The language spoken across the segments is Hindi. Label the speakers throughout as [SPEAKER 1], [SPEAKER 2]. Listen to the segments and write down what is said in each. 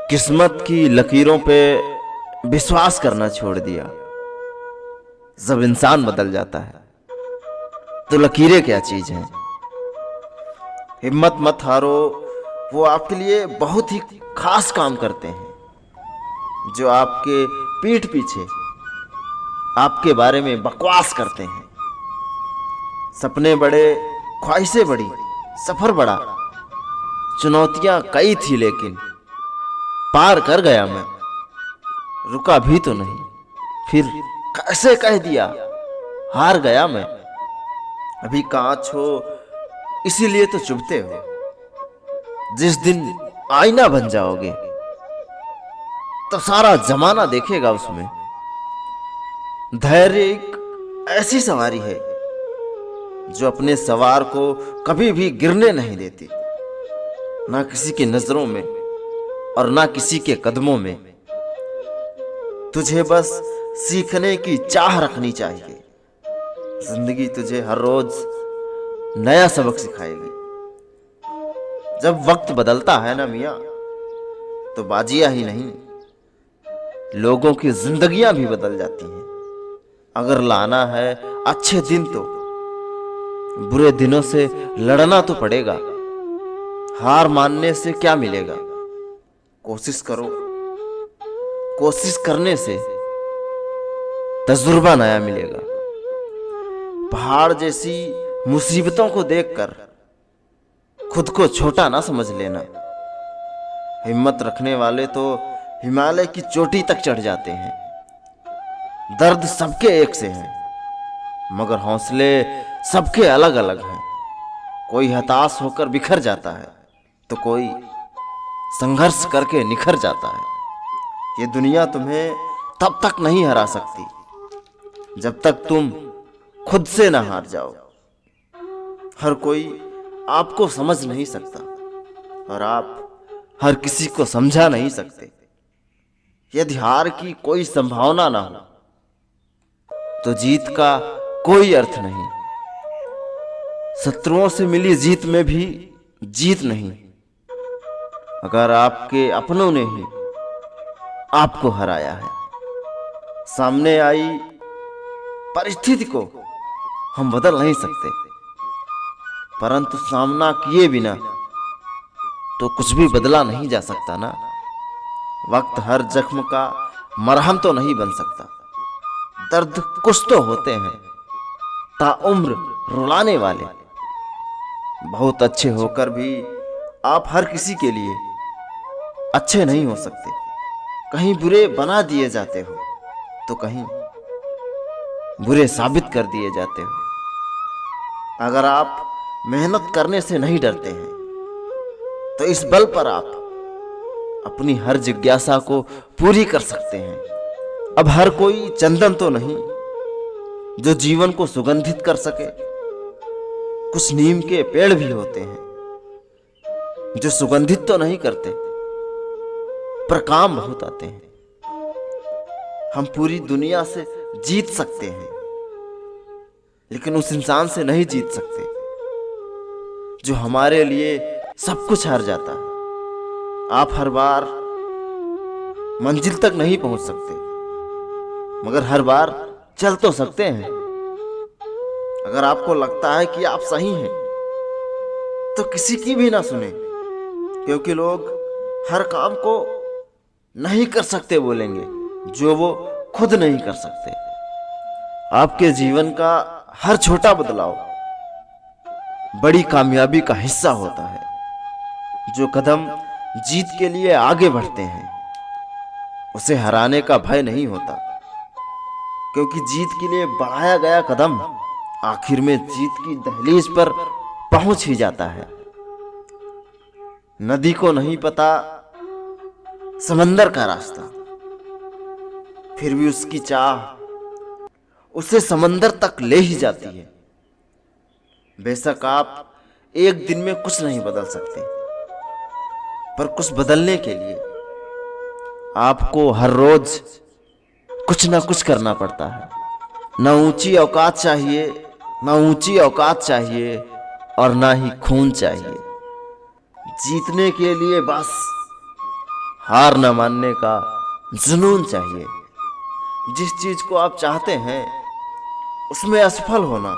[SPEAKER 1] किस्मत की लकीरों पे विश्वास करना छोड़ दिया। जब इंसान बदल जाता है तो लकीरें क्या चीज हैं। हिम्मत मत हारो, वो आपके लिए बहुत ही खास काम करते हैं। जो आपके पीठ पीछे आपके बारे में बकवास करते हैं। सपने बड़े, ख्वाहिशें बड़ी, सफर बड़ा, चुनौतियां कई थी लेकिन पार कर गया मैं। रुका भी तो नहीं, फिर कैसे कह दिया हार गया मैं। अभी कांच हो इसीलिए तो चुभते हो। जिस दिन आईना बन जाओगे तो सारा जमाना देखेगा उसमें। धैर्य एक ऐसी सवारी है जो अपने सवार को कभी भी गिरने नहीं देती, ना किसी की नजरों में और ना किसी के कदमों में। तुझे बस सीखने की चाह रखनी चाहिए। जिंदगी तुझे हर रोज नया सबक सिखाएगी। जब वक्त बदलता है ना मियाँ, तो बाजियां ही नहीं, लोगों की जिंदगियां भी बदल जाती हैं। अगर लाना है अच्छे दिन तो बुरे दिनों से लड़ना तो पड़ेगा। हार मानने से क्या मिलेगा, कोशिश करो। कोशिश करने से तजुर्बा नया मिलेगा। पहाड़ जैसी मुसीबतों को देखकर खुद को छोटा ना समझ लेना। हिम्मत रखने वाले तो हिमालय की चोटी तक चढ़ जाते हैं। दर्द सबके एक से है, मगर हौसले सबके अलग अलग हैं। कोई हताश होकर बिखर जाता है तो कोई संघर्ष करके निखर जाता है। ये दुनिया तुम्हें तब तक नहीं हरा सकती जब तक तुम खुद से ना हार जाओ। हर कोई आपको समझ नहीं सकता और आप हर किसी को समझा नहीं सकते। यदि हार की कोई संभावना ना हो तो जीत का कोई अर्थ नहीं। शत्रुओं से मिली जीत में भी जीत नहीं, अगर आपके अपनों ने ही आपको हराया है। सामने आई परिस्थिति को हम बदल नहीं सकते, परंतु सामना किए बिना तो कुछ भी बदला नहीं जा सकता ना। वक्त हर जख्म का मरहम तो नहीं बन सकता। दर्द कुछ तो होते हैं ताउम्र रुलाने वाले। बहुत अच्छे होकर भी आप हर किसी के लिए अच्छे नहीं हो सकते। कहीं बुरे बना दिए जाते हो तो कहीं बुरे साबित कर दिए जाते हो। अगर आप मेहनत करने से नहीं डरते हैं तो इस बल पर आप अपनी हर जिज्ञासा को पूरी कर सकते हैं। अब हर कोई चंदन तो नहीं जो जीवन को सुगंधित कर सके। कुछ नीम के पेड़ भी होते हैं जो सुगंधित तो नहीं करते पर काम बहुत आते हैं। हम पूरी दुनिया से जीत सकते हैं लेकिन उस इंसान से नहीं जीत सकते जो हमारे लिए सब कुछ हार जाता है। आप हर बार मंजिल तक नहीं पहुंच सकते मगर हर बार चल तो सकते हैं। अगर आपको लगता है कि आप सही हैं तो किसी की भी ना सुने, क्योंकि लोग हर काम को नहीं कर सकते बोलेंगे जो वो खुद नहीं कर सकते। आपके जीवन का हर छोटा बदलाव बड़ी कामयाबी का हिस्सा होता है। जो कदम जीत के लिए आगे बढ़ते हैं उसे हराने का भय नहीं होता, क्योंकि जीत के लिए बढ़ाया गया कदम आखिर में जीत की दहलीज पर पहुंच ही जाता है। नदी को नहीं पता समंदर का रास्ता, फिर भी उसकी चाह उसे समंदर तक ले ही जाती है। बेशक आप एक दिन में कुछ नहीं बदल सकते, पर कुछ बदलने के लिए आपको हर रोज कुछ ना कुछ करना पड़ता है। ना ऊंची औकात चाहिए, ना ऊंची औकात चाहिए और ना ही खून चाहिए। जीतने के लिए बस हार न मानने का जुनून चाहिए। जिस चीज को आप चाहते हैं उसमें असफल होना,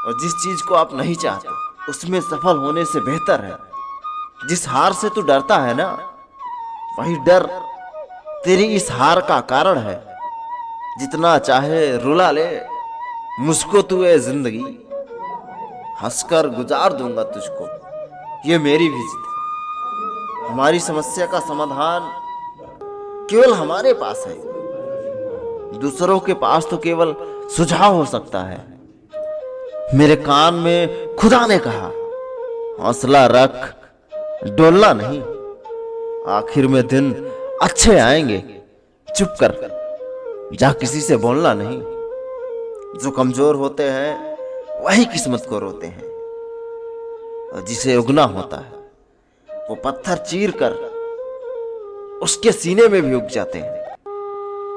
[SPEAKER 1] और जिस चीज को आप नहीं चाहते उसमें सफल होने से बेहतर है। जिस हार से तू डरता है ना, वही डर तेरी इस हार का कारण है। जितना चाहे रुला ले मुझको तू ए जिंदगी, हंसकर गुजार दूंगा तुझको, ये मेरी भी जिद है। हमारी समस्या का समाधान केवल हमारे पास है, दूसरों के पास तो केवल सुझाव हो सकता है। मेरे कान में खुदा ने कहा, हौसला रख, डोलना नहीं, आखिर में दिन अच्छे आएंगे। चुप कर जा, किसी से बोलना नहीं। जो कमजोर होते हैं वही किस्मत को रोते हैं, और जिसे उगना होता है वो पत्थर चीर कर उसके सीने में भी उग जाते हैं।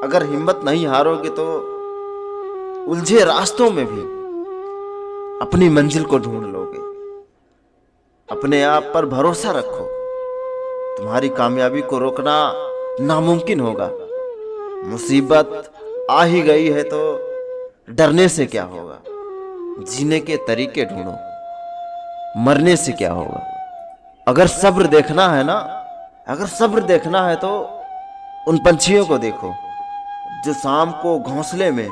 [SPEAKER 1] अगर हिम्मत नहीं हारोगे तो उलझे रास्तों में भी अपनी मंजिल को ढूंढ लोगे। अपने आप पर भरोसा रखो, तुम्हारी कामयाबी को रोकना नामुमकिन होगा। मुसीबत आ ही गई है तो डरने से क्या होगा, जीने के तरीके ढूंढो, मरने से क्या होगा। अगर सब्र देखना है ना, अगर सब्र देखना है तो उन पंछियों को देखो जो शाम को घोंसले में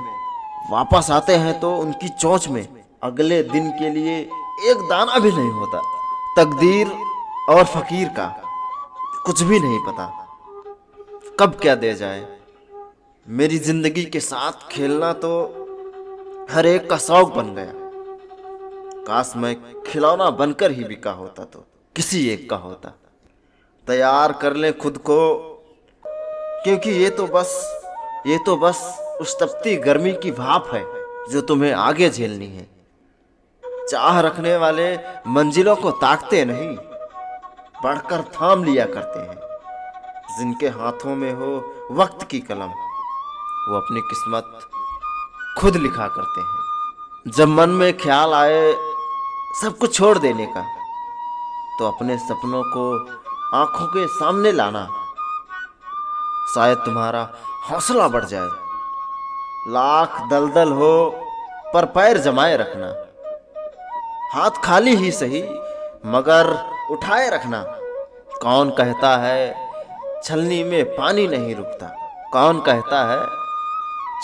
[SPEAKER 1] वापस आते हैं तो उनकी चोंच में अगले दिन के लिए एक दाना भी नहीं होता। तकदीर और फकीर का कुछ भी नहीं पता कब क्या दे जाए। मेरी जिंदगी के साथ खेलना तो हर एक का शौक बन गया। काश मैं खिलौना बनकर ही बिका होता तो किसी एक का होता। तैयार कर ले खुद को, क्योंकि ये तो बस उस तपती गर्मी की भाप है जो तुम्हें आगे झेलनी है। चाह रखने वाले मंजिलों को ताकते नहीं, बढ़कर थाम लिया करते हैं। जिनके हाथों में हो वक्त की कलम, वो अपनी किस्मत खुद लिखा करते हैं। जब मन में ख्याल आए सब कुछ छोड़ देने का, तो अपने सपनों को आंखों के सामने लाना। शायद तुम्हारा हौसला बढ़ जाए। लाख दलदल हो पर पैर जमाए रखना, हाथ खाली ही सही मगर उठाए रखना। कौन कहता है छलनी में पानी नहीं रुकता, कौन कहता है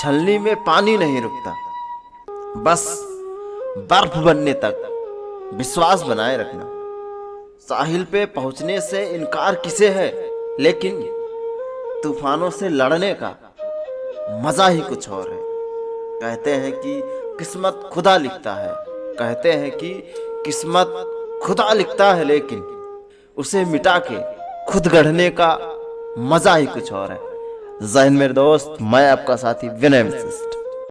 [SPEAKER 1] छलनी में पानी नहीं रुकता। बस बर्फ बनने तक विश्वास बनाए रखना। साहिल पे पहुंचने से इनकार किसे है, लेकिन तूफानों से लड़ने का मजा ही कुछ और है। कहते हैं कि किस्मत खुदा लिखता है, कहते हैं कि किस्मत खुदा लिखता है, लेकिन उसे मिटा के खुद गढ़ने का मजा ही कुछ और है। जय हिंद मेरे दोस्त, मैं आपका साथी विनय वशिष्ठ।